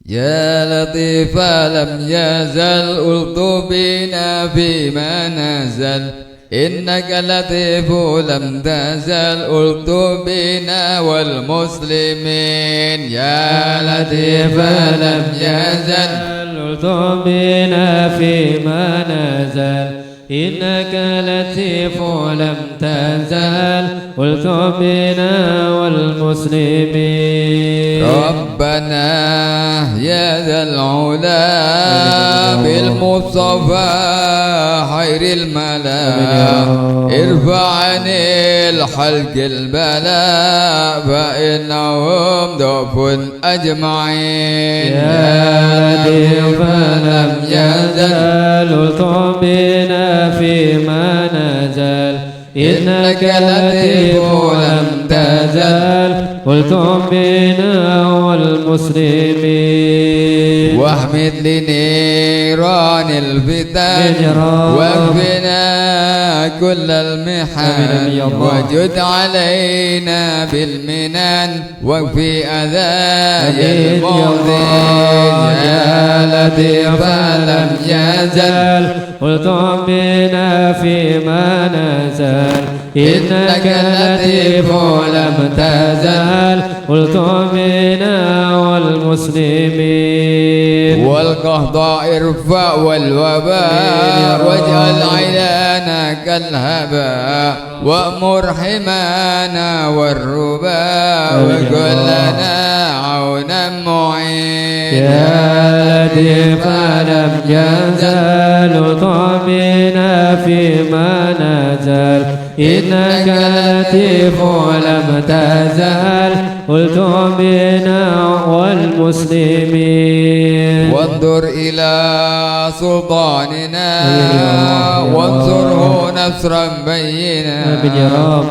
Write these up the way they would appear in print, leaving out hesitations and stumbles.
يا لطيفا لم يزل قلت بنا فيما نزل إنك لطيف لم تزل قلت بنا والمسلمين يا لطيفا لم يزل قلت بنا فيما نزل إنك لطيف لم تزل قلت بنا والمسلمين ربنا يا ذا العلا بالمصطفى خير الملا ارفع عن الحلق البلاء فإنهم ضعف أجمعين يا لطيف لم يزل قلت بنا فيما نزل إنك لطيف لم تزل قلتم بنا والمسلمين واحمد لنيران الفتن واكفنا كل المحن وجد علينا بالمنن واكفي أذى المؤذين يا لطيفا لم يزل قلتم بنا فيما نزل إنك لطيف لم تزل قلتم بنا والمسلمين والقهضاء ارفع والوباء واجعل عيناك الهباء وأمر حمانا والرباء وكلنا عونا معين يا لطيفا لم يزل طمنا فيما نزل إنك لطيف لم تزل قلتم بنا والمسلمين وانظر إلى سلطاننا وانصره نصرا بينا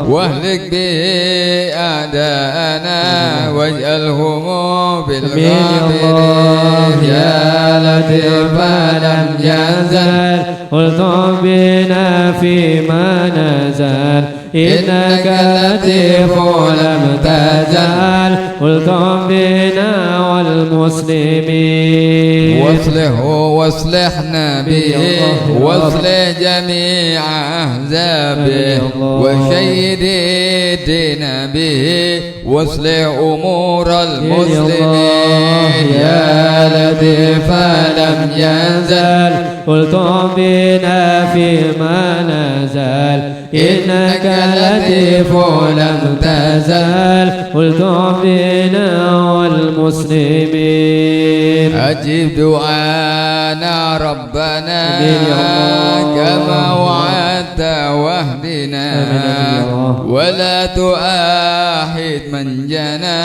واهلك به أعداءنا واجعلهم بالغابرين يا لطيفا لم يزل قلتم بنا فيما نزل إنك لطيف لم تزل قلتم بنا والمسلمين واصلحه واصلحنا به واصلح جميع أحزابه وشيد الدين به واصلح أمور المسلمين يا لطيفا لم يزل قلتم بنا فيما نزل إنك لطيف لم تزل قلتم بنا والمسلمين أجب دعانا ربنا كما وعدت واهدنا ولا تؤاخذ من جنى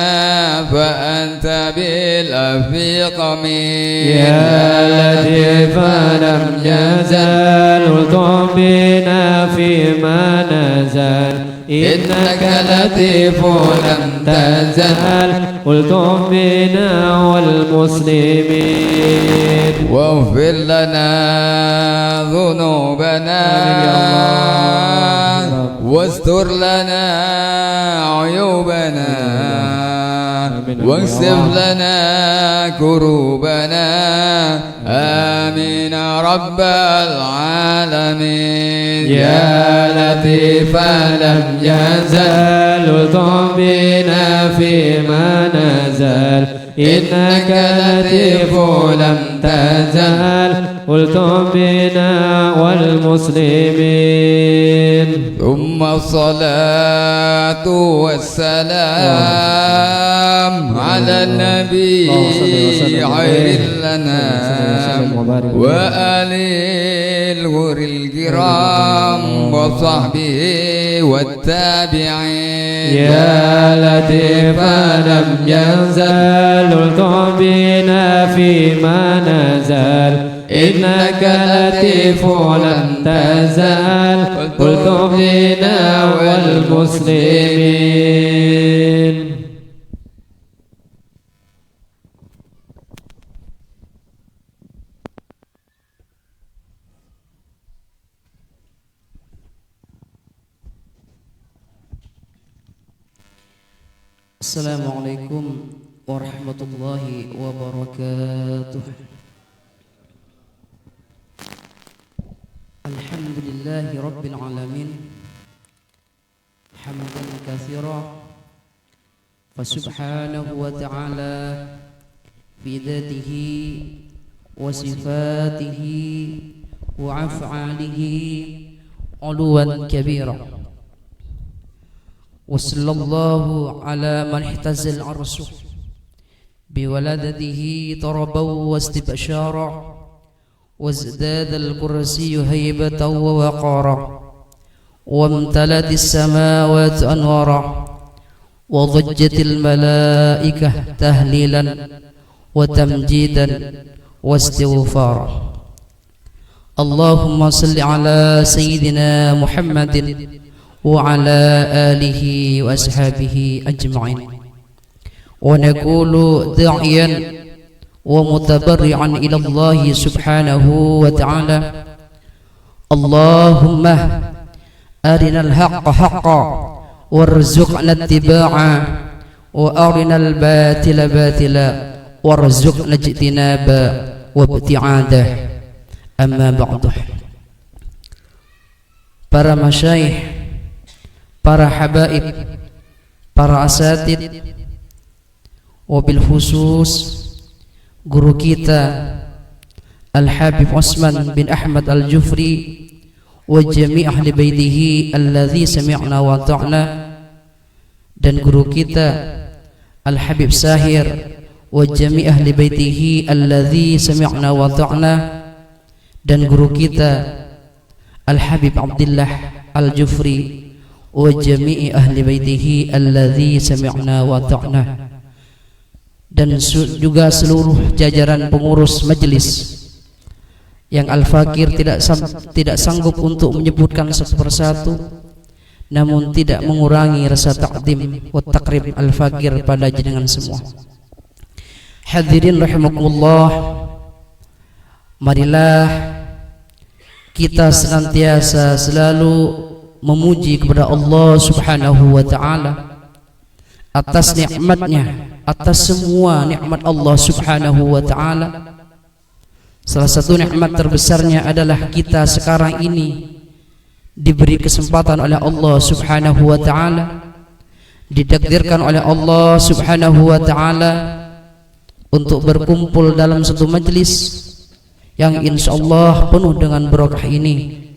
فأنت بالعفو قمين يا لطيفا لم يزل قلتم بنا فيما نزل إنك لطيف لم تزل قلتم بنا والمسلمين واغفر لنا ذنوبنا واستر لنا عيوبنا واكشف لنا كروبنا آمين رب العالمين يا لطيفا لم يزل قلتم بنا فيما نزل إنك لطيف لم تزل قلتم بنا والمسلمين ثم الصلاة والسلام على النبي خير لنا وآل الغر الكرام وصحبه والتابعين يا لطيفا لم يزل قلتم بنا فيما نزل إنك لطيف لم تزل قلتم بنا والمسلمين Assalamualaikum warahmatullahi wabarakatuh. Alhamdulillahi rabbil alamin, hamdan katsira, fa subhanahu wa ta'ala fi dzatihi wa sifatihi wa af'alihi uluwan kabira. Wa sallallahu ala man ihtazal arsuh biwaladatihi tarabaw wastibshara وازداد الكرسي هيبة ووقارا وامتلت السماوات أنوارا وضجت الملائكة تهليلا وتمجيدا واستغفارا. اللهم صل على سيدنا محمد وعلى آله وأصحابه أجمعين. ونقول داعيا ومتبرعا إلى الله سبحانه وتعالى: اللهم أرنا الحق حقا وارزقنا اتباعه وأرنا الباطل باطلا وارزقنا اجتنابه وابتعاده. أما بعد. Para masyayikh, para habaib, para asatid, wabil khusus guru kita Al-Habib Osman bin Ahmad Al-Jufri wa jami' ahli baitihi alladhi sami'na wa ta'na, dan guru kita Al-Habib Sahir wa jami' ahli baitihi alladhi sami'na wa ta'na, dan guru kita Al-Habib Abdullah Al-Jufri wa jami' ahli baitihi alladhi sami'na wa ta'na, dan juga seluruh jajaran pengurus majelis yang Al-Fakir tidak sanggup untuk menyebutkan satu persatu, namun tidak mengurangi rasa takdim wa takrib Al-Fakir pada jenengan semua. Hadirin rahimakumullah, marilah kita senantiasa selalu memuji kepada Allah Subhanahu wa ta'ala atas nikmatnya, atas semua nikmat Allah Subhanahu wa ta'ala. Salah satu nikmat terbesarnya adalah kita sekarang ini diberi kesempatan oleh Allah Subhanahu wa ta'ala, ditakdirkan oleh Allah Subhanahu wa ta'ala untuk berkumpul dalam satu majlis yang insyaallah penuh dengan berkah ini,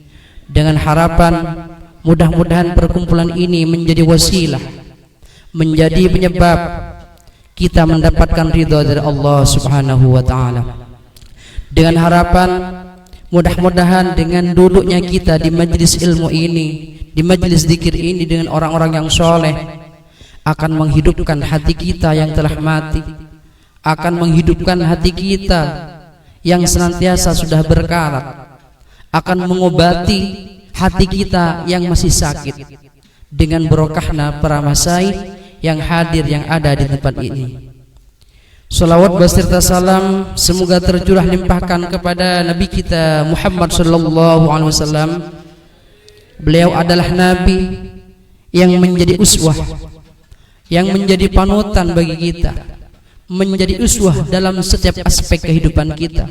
dengan harapan mudah-mudahan perkumpulan ini menjadi wasilah, menjadi penyebab kita mendapatkan ridha dari Allah Subhanahu wa ta'ala. Dengan harapan mudah-mudahan dengan duduknya kita di majlis ilmu ini, di majlis zikir ini dengan orang-orang yang soleh, akan menghidupkan hati kita yang telah mati, akan menghidupkan hati kita yang senantiasa sudah berkarat, akan mengobati hati kita yang masih sakit dengan barokahna para masyayikh yang hadir, yang ada di tempat ini. Salawat beserta salam semoga tercurah limpahkan kepada Nabi kita Muhammad sallallahu alaihi wasallam. Beliau adalah Nabi yang menjadi uswah, yang menjadi panutan bagi kita, menjadi uswah dalam setiap aspek kehidupan kita.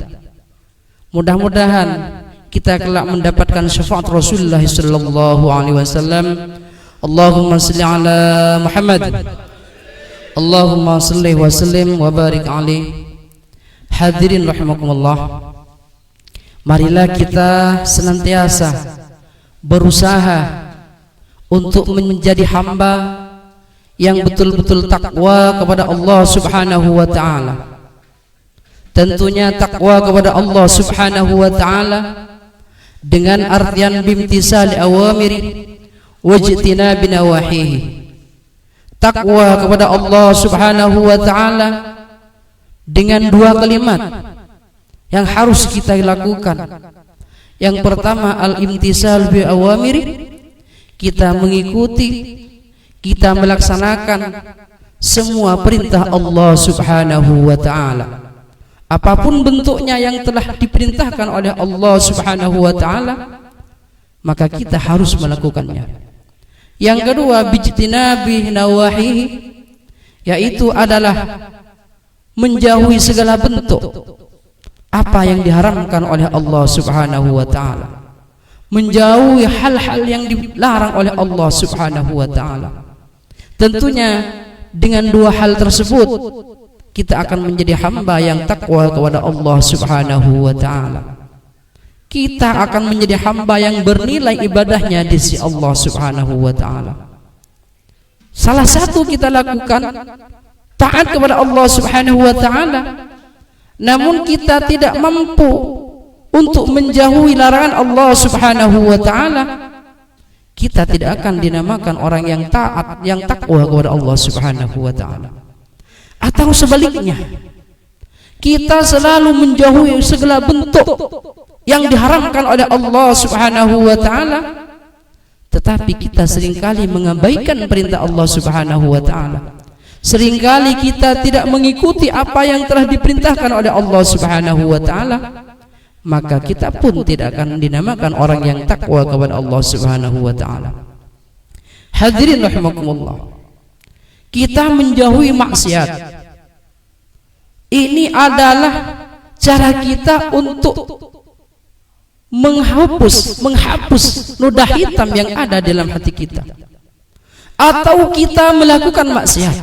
Mudah-mudahan kita kelak mendapatkan syafaat Rasulullah sallallahu alaihi wasallam. Allahumma salli ala Muhammad, Allahumma salli wa sallim wa barik alaih. Hadirin rahimakumullah, marilah kita senantiasa berusaha untuk menjadi hamba yang betul-betul takwa kepada Allah Subhanahu wa ta'ala. Tentunya takwa kepada Allah Subhanahu wa ta'ala dengan artian bimtisali awamiri wajtina binawahihi. Takwa kepada Allah Subhanahu wa ta'ala dengan dua kalimat yang harus kita lakukan. Yang pertama al-imtisal bi awamiri, kita mengikuti, kita melaksanakan semua perintah Allah Subhanahu wa ta'ala, apapun bentuknya yang telah diperintahkan oleh Allah Subhanahu wa ta'ala, maka kita harus melakukannya. Yang kedua bijtinabi nawahihi, yaitu adalah menjauhi segala bentuk apa yang diharamkan oleh Allah Subhanahu wa ta'ala, menjauhi hal-hal yang dilarang oleh Allah Subhanahu wa ta'ala. Tentunya dengan dua hal tersebut kita akan menjadi hamba yang takwa kepada Allah Subhanahu wa ta'ala. Kita akan menjadi hamba yang bernilai ibadahnya di sisi Allah Subhanahu wa ta'ala. Salah satu kita lakukan taat kepada Allah Subhanahu wa ta'ala, namun kita tidak mampu untuk menjauhi larangan Allah Subhanahu wa ta'ala, kita tidak akan dinamakan orang yang taat, yang takwa kepada Allah Subhanahu wa ta'ala. Atau sebaliknya, kita selalu menjauhi segala bentuk yang diharamkan oleh Allah Subhanahu wa ta'ala, tetapi kita seringkali mengabaikan perintah Allah Subhanahu wa ta'ala. Seringkali kita tidak mengikuti apa yang telah diperintahkan oleh Allah Subhanahu wa ta'ala, maka kita pun tidak akan dinamakan orang yang takwa kepada Allah Subhanahu wa ta'ala. Hadirin rahimakumullah, kita menjauhi maksiat ini adalah cara kita untuk menghapus noda hitam yang ada dalam hati kita. Atau kita melakukan maksiat,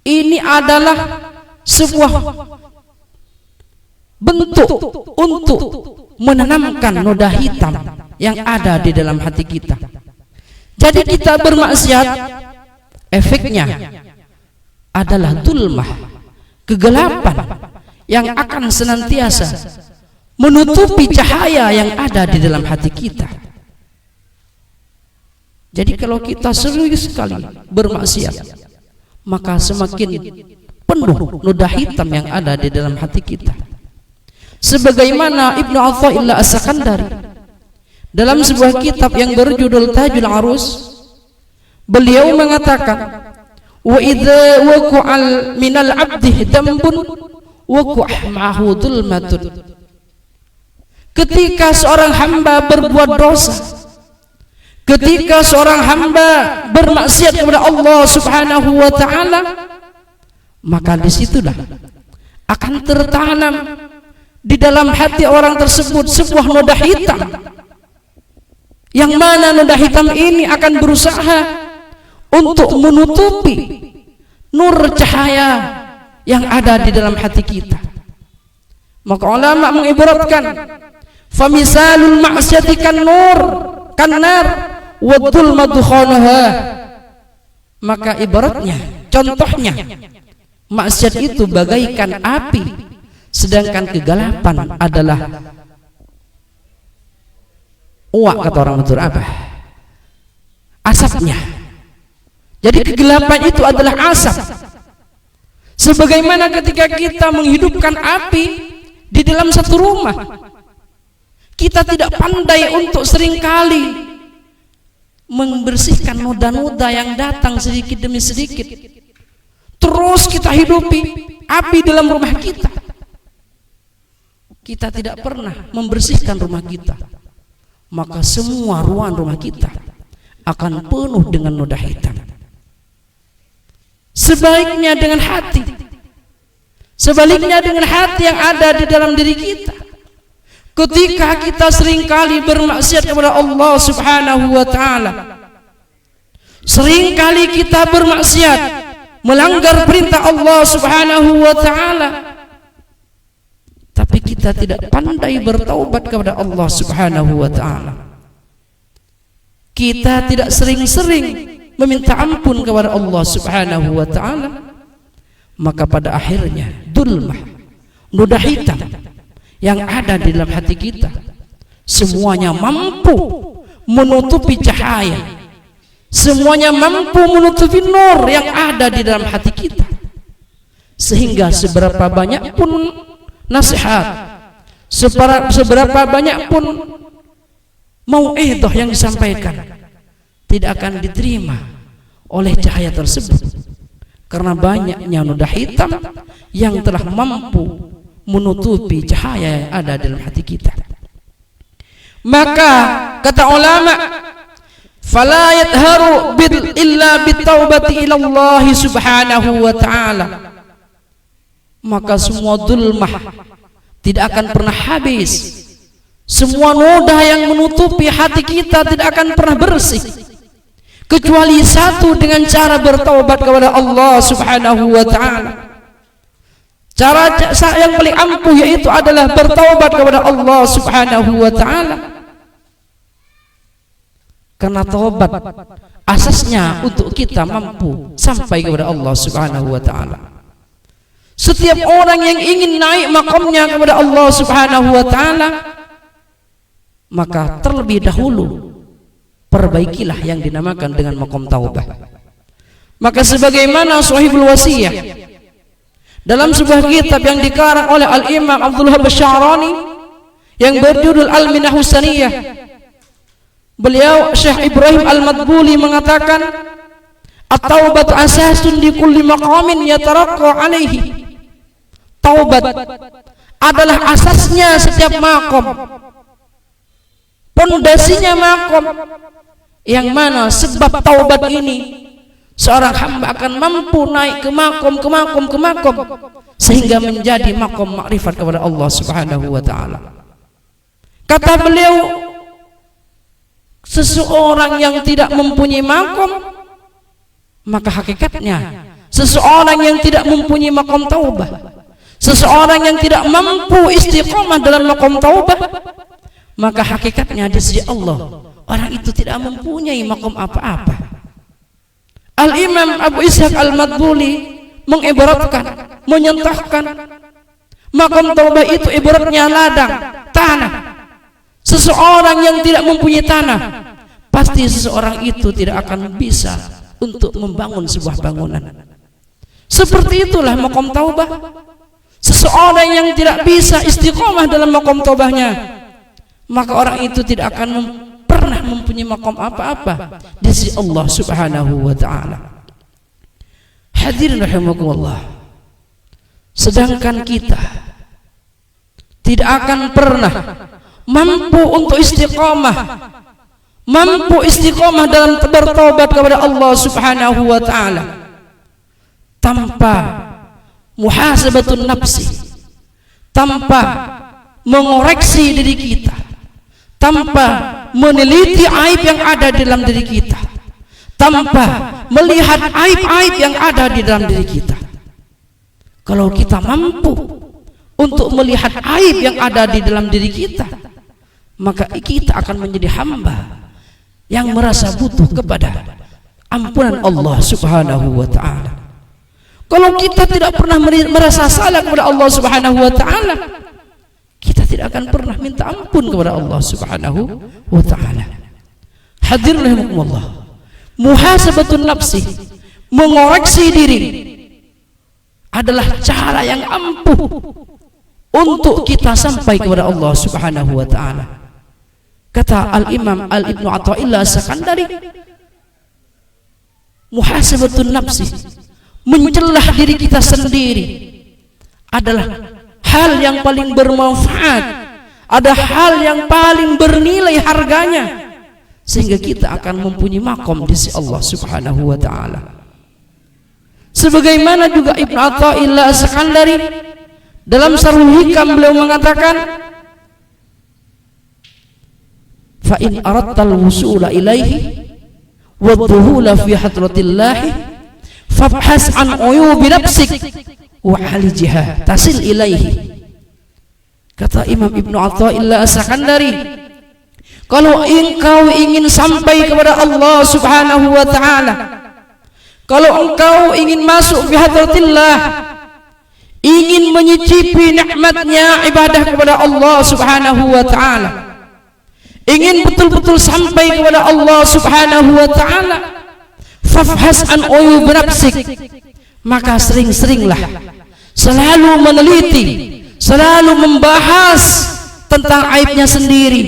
ini adalah sebuah bentuk untuk menanamkan noda hitam yang ada di dalam hati kita. Jadi kita bermaksiat, efeknya adalah zulmah, kegelapan yang akan senantiasa menutupi cahaya yang ada di dalam hati kita. Jadi kalau kita sering sekali bermaksiat, maka semakin penuh noda hitam yang ada di dalam hati kita. Sebagaimana Ibnu Athaillah As-Sakandari dalam sebuah kitab yang berjudul Tajul Arus, beliau mengatakan, wa idza waqa'al minal 'abdi dambun waqa'ah ma'ahu dhulmatun. Ketika seorang hamba berbuat dosa, ketika seorang hamba bermaksiat kepada Allah Subhanahu wa ta'ala, maka disitulah akan tertanam di dalam hati orang tersebut sebuah noda hitam, yang mana noda hitam ini akan berusaha untuk menutupi nur cahaya yang ada di dalam hati kita. Maka ulama mengibaratkan, famisalul ma'syati kan nur kan nar wa dhulmatu khanaha. Maka ibaratnya, contohnya, maksiat itu bagaikan api, sedangkan kegelapan adalah uak, kata orang Madura, apa? Asapnya. Jadi kegelapan itu adalah asap. Sebagaimana ketika kita menghidupkan api di dalam satu rumah, kita tidak pandai untuk seringkali membersihkan noda-noda yang datang sedikit demi sedikit. Terus kita hidupi api dalam rumah kita. Kita tidak pernah membersihkan rumah kita, maka semua ruang rumah kita akan penuh dengan noda hitam. Sebaliknya dengan hati, sebaliknya dengan hati yang ada di dalam diri kita, ketika kita seringkali bermaksiat kepada Allah Subhanahu wa ta'ala, seringkali kita bermaksiat, melanggar perintah Allah Subhanahu wa ta'ala, tapi kita tidak pandai bertaubat kepada Allah Subhanahu wa ta'ala. Kita tidak sering-sering meminta ampun kepada Allah Subhanahu wa ta'ala, maka pada akhirnya dhulmah, noda hitam yang ada di dalam hati kita semuanya mampu menutupi cahaya, semuanya mampu menutupi nur yang ada di dalam hati kita, sehingga seberapa banyak pun nasihat, seberapa banyak pun mau'idhah yang disampaikan, tidak akan diterima oleh cahaya tersebut, karena banyaknya noda hitam yang telah mampu menutupi cahaya yang ada dalam hati kita. Maka kata ulama, fala yadharu illa bitaubati ila Allah Subhanahu wa ta'ala. maka semua dulmah tidak akan pernah habis. Semua noda yang menutupi hati kita tidak akan pernah bersih, kecuali satu, dengan cara bertaubat kepada Allah Subhanahu wa ta'ala. Cara yang paling ampuh yaitu adalah bertaubat kepada Allah Subhanahu wa ta'ala. Karena taubat asasnya untuk kita mampu sampai kepada Allah Subhanahu wa ta'ala. Setiap orang yang ingin naik makamnya kepada Allah Subhanahu wa ta'ala, maka terlebih dahulu perbaikilah yang dinamakan dengan maqam taubah. Maka sebagaimana Shahihul Wasiyah dalam sebuah kitab yang dikarang oleh Al-Imam Abdullah Basyarani yang berjudul Al-Minah Husaniyah, beliau Syekh Ibrahim Al-Madbuli mengatakan, at-taubatu asasun di kulli maqamin yataraqqa alaihi. Taubat adalah asasnya setiap maqam, pondasinya makom, yang mana sebab taubat ini seorang hamba akan mampu naik ke makom, sehingga menjadi makom makrifat kepada Allah Subhanahu wa ta'ala. Kata beliau, seseorang yang tidak mempunyai makom, maka hakikatnya seseorang yang tidak mempunyai makom taubah, seseorang yang tidak mampu istiqomah dalam makom taubah, maka hakikatnya di sisi Allah orang itu tidak mempunyai makom apa-apa. Al-Imam Abu Ishaq Al-Madbuli mengibaratkan, menyentahkan makom taubah itu ibaratnya ladang tanah. Seseorang yang tidak mempunyai tanah, pasti seseorang itu tidak akan bisa untuk membangun sebuah bangunan. Seperti itulah makom taubah. Seseorang yang tidak bisa istiqomah dalam makom taubahnya, maka orang itu tidak akan pernah mempunyai makom apa-apa di sisi Allah Subhanahu wa ta'ala. Hadirin rahimakumullah, sedangkan kita tidak akan pernah mampu untuk istiqomah, dalam bertaubat kepada Allah Subhanahu wa ta'ala tanpa muhasabatun nafsi, tanpa mengoreksi diri kita, tanpa meneliti aib yang ada di dalam diri kita, tanpa melihat aib-aib yang ada di dalam diri kita. Kalau kita mampu untuk melihat aib yang ada di dalam diri kita, maka kita akan menjadi hamba yang merasa butuh kepada ampunan Allah Subhanahu wa ta'ala. Kalau kita tidak pernah merasa salah kepada Allah Subhanahu wa ta'ala, kita tidak akan pernah minta ampun kepada Allah Subhanahu wa ta'ala. Hadirin rahimakumullah, muhasabatun nafsi, mengoreksi diri, adalah cara yang ampuh untuk kita sampai kepada Allah Subhanahu wa ta'ala. Kata Al-Imam Al-Ibnu Athaillah As-Sakandari, muhasabatun nafsi, mencelah diri kita sendiri, adalah hal yang paling bermanfaat, ada hal yang paling bernilai harganya, sehingga kita akan mempunyai makom di sisi Allah Subhanahu wa ta'ala. Sebagaimana juga Ibnu Athaillah As-Sakandari dalam Sarhul Hikam, beliau mengatakan, fa in aradtal wusula ilaihi wa dhuhula fi hadratillahi fabhas an uyubi nafsik wa halijiha tasil ilaihi. Kata Imam Ibnu Athaillah As-Sakandari, kalau engkau ingin sampai kepada Allah Subhanahu wa ta'ala, kalau engkau ingin masuk fi hadratillah, ingin menyicipi nikmatnya ibadah kepada Allah Subhanahu wa ta'ala, ingin betul-betul sampai kepada Allah Subhanahu wa ta'ala, fafhas an uyub nafsik, maka sering-seringlah selalu meneliti, selalu membahas tentang aibnya sendiri,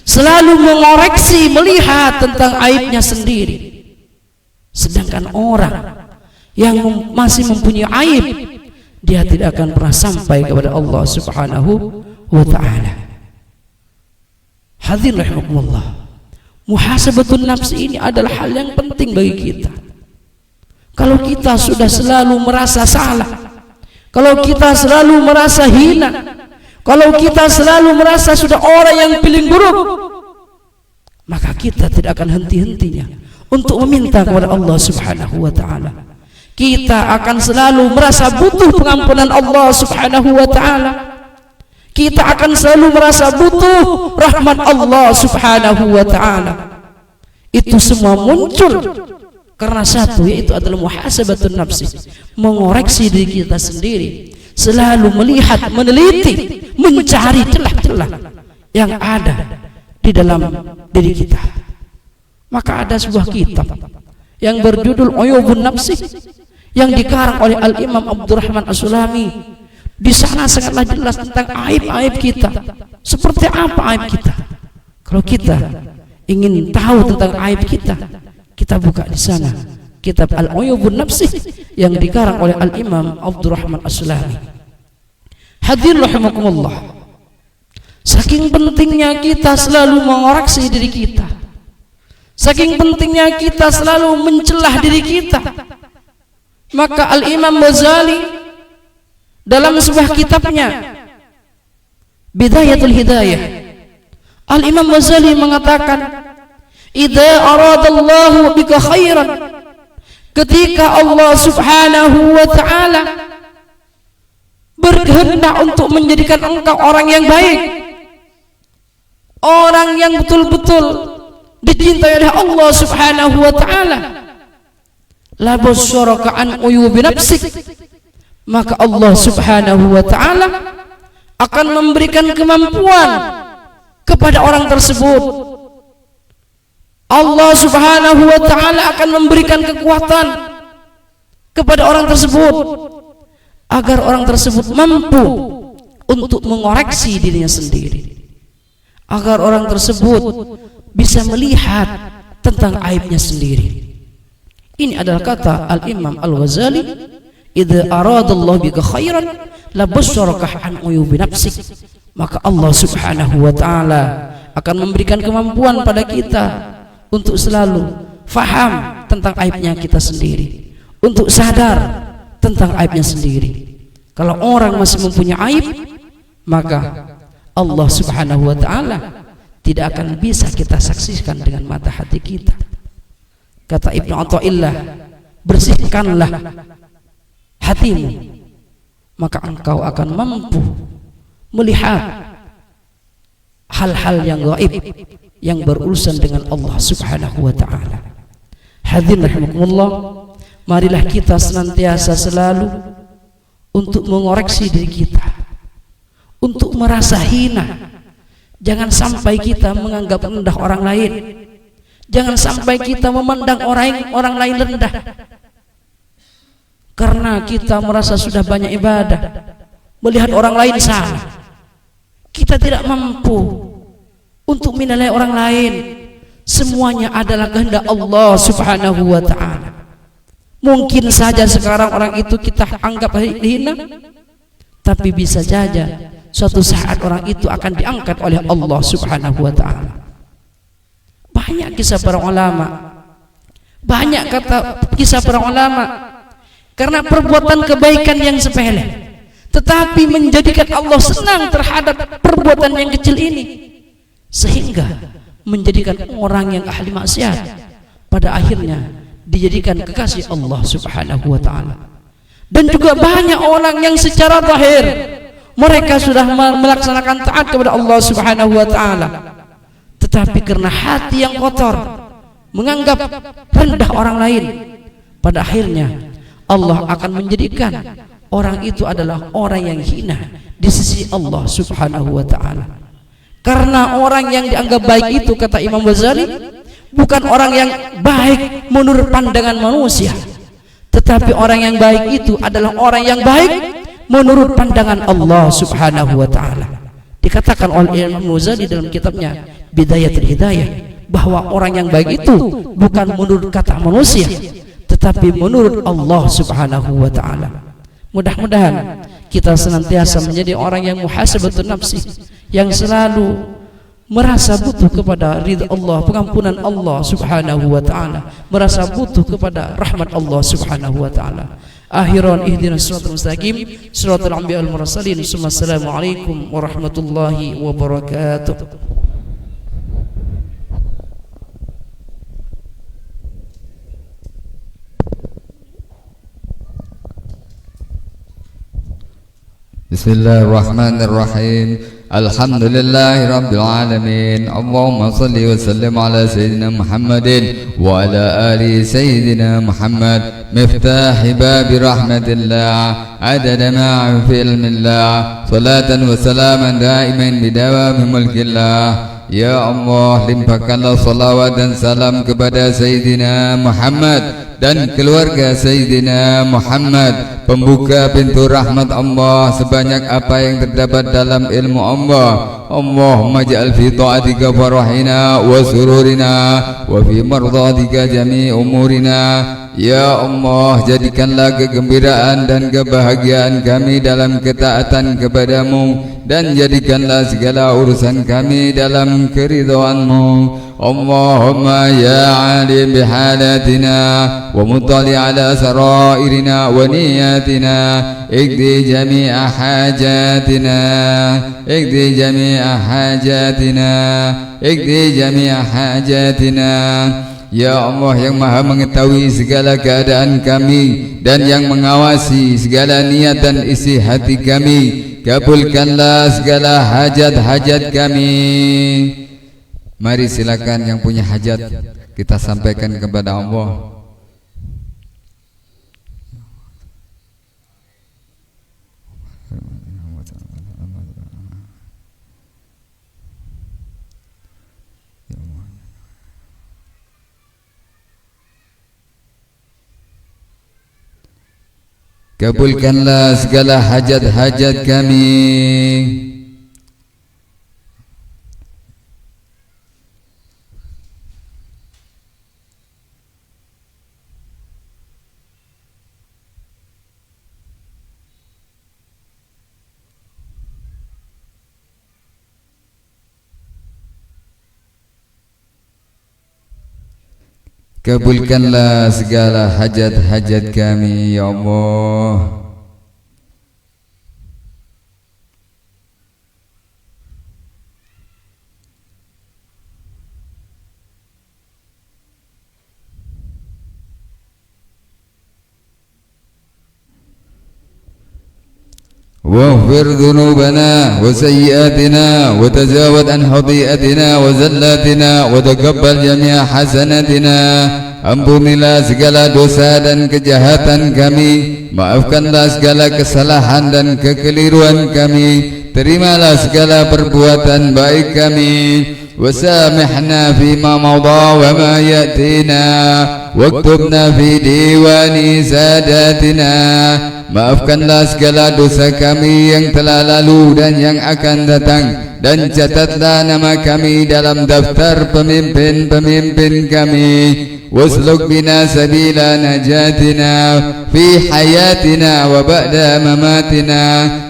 selalu mengoreksi, melihat tentang aibnya sendiri. Sedangkan orang yang masih mempunyai aib, dia tidak akan pernah sampai kepada Allah Subhanahu wa ta'ala. Hadirin rahimakumullah, muhasabatun nafsi ini adalah hal yang penting bagi kita. Kalau kita sudah selalu merasa salah, kalau kita selalu merasa hina, kalau kita selalu merasa sudah orang yang paling buruk, maka kita tidak akan henti-hentinya untuk meminta kepada Allah Subhanahu wa ta'ala. Kita akan selalu merasa butuh pengampunan Allah Subhanahu wa ta'ala. Kita akan selalu merasa butuh rahmat Allah Subhanahu wa ta'ala. Itu semua muncul karena satu, yaitu adalah muhasabatun nafsi, mengoreksi diri kita sendiri, selalu melihat, meneliti, mencari celah-celah yang ada di dalam diri kita. Maka ada sebuah kitab yang berjudul Uyubun Nafsi yang dikarang oleh Al-Imam Abdurrahman As-Sulami. Di sana sangatlah jelas tentang aib-aib kita. Seperti apa aib kita? Kalau kita ingin tahu tentang aib kita, kita buka di sana kitab Al-Uyubun Nafsi yang dikarang oleh Al-Imam Abdurrahman As-Sulami. Hadirin rahimakumullah, saking pentingnya kita selalu mengoreksi diri kita, saking pentingnya kita selalu mencelah diri kita, maka Al-Imam Ghazali dalam sebuah kitabnya Bidayatul Hidayah, Al-Imam Ghazali mengatakan, idza aradallahu bika khairan, ketika Allah Subhanahu wa ta'ala berkehendak untuk menjadikan engkau orang yang baik, orang yang betul-betul dicintai oleh Allah Subhanahu wa ta'ala, la basyaraka an uyubi nafsik, maka Allah Subhanahu wa ta'ala akan memberikan kemampuan kepada orang tersebut. Allah Subhanahu wa ta'ala akan memberikan kekuatan kepada orang tersebut agar orang tersebut mampu untuk mengoreksi dirinya sendiri, agar orang tersebut bisa melihat tentang aibnya sendiri. Ini adalah kata Al-Imam Al-Ghazali, idza aradallahu bika khairan la basyaraka an uyubi nafsik, maka Allah Subhanahu wa ta'ala akan memberikan kemampuan pada kita untuk selalu faham tentang aibnya kita sendiri, untuk sadar tentang aibnya sendiri. Kalau orang masih mempunyai aib, maka Allah Subhanahu wa ta'ala tidak akan bisa kita saksikan dengan mata hati kita. Kata Ibnu Athaillah, bersihkanlah hatimu, maka engkau akan mampu melihat hal-hal yang gaib yang berurusan dengan Allah Subhanahu wa ta'ala. Hadirin rahimakumullah, marilah kita senantiasa selalu untuk mengoreksi diri kita, untuk merasa hina. Jangan sampai kita menganggap rendah orang lain, jangan sampai kita memandang orang lain rendah karena kita merasa sudah banyak ibadah, melihat orang lain salah. Kita tidak mampu untuk menilai orang lain. Semuanya adalah kehendak Allah Subhanahu wa ta'ala. Mungkin saja sekarang orang itu kita anggap hina, tapi bisa saja suatu saat orang itu akan diangkat oleh Allah Subhanahu wa ta'ala. Banyak kisah para ulama, banyak kata kisah para ulama, karena perbuatan kebaikan yang sepele, tetapi menjadikan Allah senang terhadap perbuatan yang kecil ini, sehingga menjadikan orang yang ahli maksiat pada akhirnya dijadikan kekasih Allah Subhanahu wa ta'ala. Dan juga banyak orang yang secara zahir mereka sudah melaksanakan taat kepada Allah Subhanahu wa ta'ala, tetapi karena hati yang kotor, menganggap rendah orang lain, pada akhirnya Allah akan menjadikan orang itu adalah orang yang hina di sisi Allah Subhanahu wa ta'ala. Karena orang yang dianggap baik itu, kata Imam Ghazali, bukan orang yang baik menurut pandangan manusia, tetapi orang yang baik itu adalah orang yang baik menurut pandangan Allah Subhanahu wa ta'ala. Dikatakan oleh Imam Ghazali dalam kitabnya Bidayatul Hidayah bahwa orang yang baik itu bukan menurut kata manusia, tetapi menurut Allah Subhanahu wa ta'ala. Mudah-mudahan kita senantiasa menjadi orang yang muhasabatun nafsi, yang selalu merasa butuh kepada ridha Allah, pengampunan Allah Subhanahu wa ta'ala, merasa butuh kepada rahmat Allah Subhanahu wa ta'ala. Akhiran ihdinas siratal mustaqim siratal anbiya wal mursalin. Assalamualaikum warahmatullahi wabarakatuh. Bismillahirrahmanirrahim. Alhamdulillahi rabbil alamin. Allahumma salli wa sallim ala sayyidina Muhammadin wa ala ali sayyidina Muhammad. Miftahi babi rahmatillah adada ma fi ilmillah. Salatan wa salaman daiman bidawami mulkillah. Ya Allah, limpahkanlah salawat dan salam kepada Sayyidina Muhammad dan keluarga Sayyidina Muhammad, pembuka pintu rahmat Allah sebanyak apa yang terdapat dalam ilmu Allah. Allahumma ja'al fi ta'atika farahina wa sururina wa fi mardhatika jami' umurina. Ya Allah, jadikanlah kegembiraan dan kebahagiaan kami dalam ketaatan kepadamu, dan jadikanlah segala urusan kami dalam keridhaan-Mu. Allahumma ya alim bihalatina wa muttali ala sarairina wa niyatina, ikdi jami'a hajatina, ikdi jami'a hajatina, ikdi jami'a hajatina. Ya Allah yang maha mengetahui segala keadaan kami dan yang mengawasi segala niat dan isi hati kami, kabulkanlah segala hajat-hajat kami. Mari silakan yang punya hajat kita sampaikan kepada Allah. Kabulkanlah segala hajat-hajat kami. Kabulkanlah segala hajat-hajat kami, ya Allah. واغفر ذنوبنا وسيئاتنا وتجاوز عن خطيئتنا وزلاتنا وتقبل جميع حسناتنا. Ampunilah segala dosa dan kejahatan kami, maafkanlah segala kesalahan dan kekeliruan kami, terimalah segala perbuatan baik kami. Wasamihna fima madha wa ma yatina, waktubna fi diwani sadatina. Maafkanlah segala dosa kami yang telah lalu dan yang akan datang, dan catatlah nama kami dalam daftar pemimpin-pemimpin kami. Wasluk bina sabila najatina fi hayatina wa ba'da mamatina,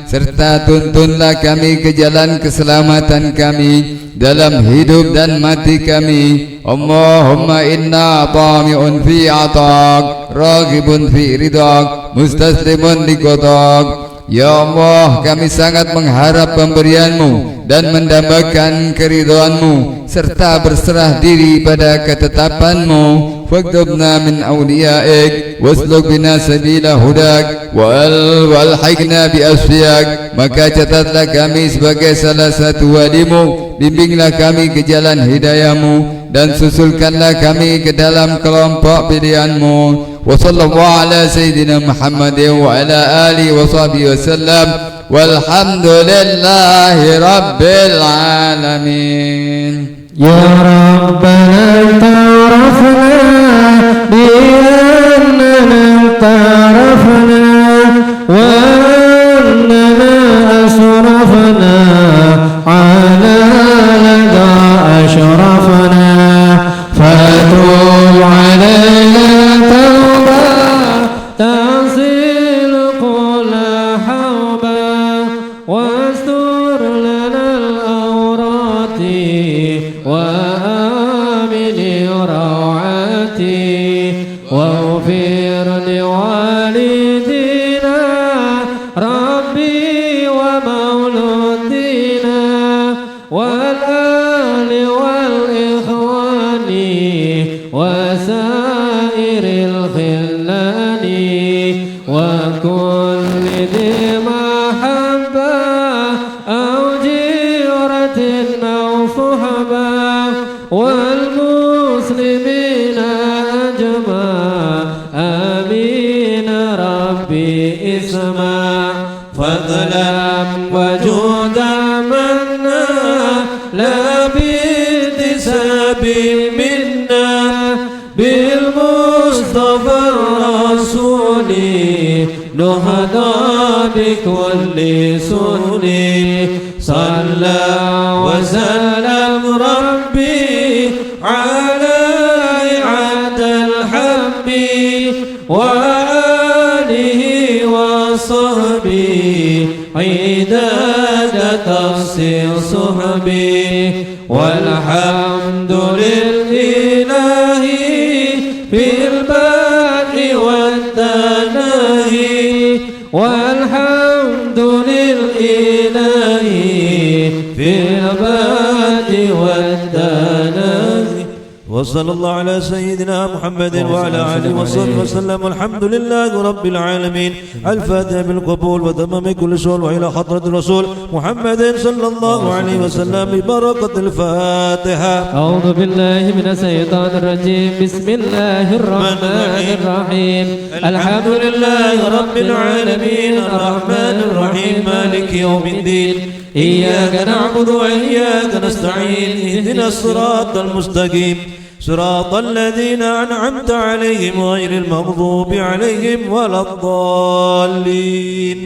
serta tuntunlah kami ke jalan keselamatan kami dalam hidup dan mati kami. Allahumma inna tami'un fi atak, raghibun fi ridak, mustaslimun li qadak. Ya Allah, kami sangat mengharap pemberian-Mu dan mendambakan keridhaan-Mu, serta berserah diri pada ketetapan-Mu. Faktubna min awliyaik, wasluk bina sabila hudak, walhaikna bi asfiyak. Maka catatlah kami sebagai salah satu walimu, bimbinglah kami ke jalan hidayah-Mu, dan susulkanlah kami ke dalam kelompok pilihan-Mu. Wa sallallahu ala sayyidina Muhammadin wa ala alihi wa sahbihi wasallam. Walhamdulillahi rabbil alamin. Ya Rabbana tarafna bi annana tarafna wa annana asrafna ala lada ashrafna, fatub alaina tawba tasil kulla hawba, wastur lana al-awrati وآمن روعتي واغفر لوالدي كل ذي محبة أو جيرة أو صحبة والمسلمين أجمع آمين ربي اسمع فضلا وجودا منا لا باكتساب منا بالمصطفى الرسول نهضى بكل سني صلى وسلم ربي على عبد الحب وآله وصحبه عداد تفسير صحبه والحمد لله في البدء والتناهي والحمد لله في البدء والتناهي وصلى الله على سيدنا محمد وعلى آله وصحبه وسلم. الحمد لله رب العالمين. الفاتحة بالقبول وتمام كل شؤون وإلى حضرة الرسول محمد صلى الله عليه وسلم ببركة الفاتحة. أعوذ بالله من الشيطان الرجيم. بسم الله الرحمن الرحيم. الحمد لله رب العالمين الرحمن الرحيم مالك يوم الدين. إياك نعبد وإياك نستعين. اهدنا الصراط المستقيم صراط الذين أنعمت عليهم غير المغضوب عليهم ولا الضالين.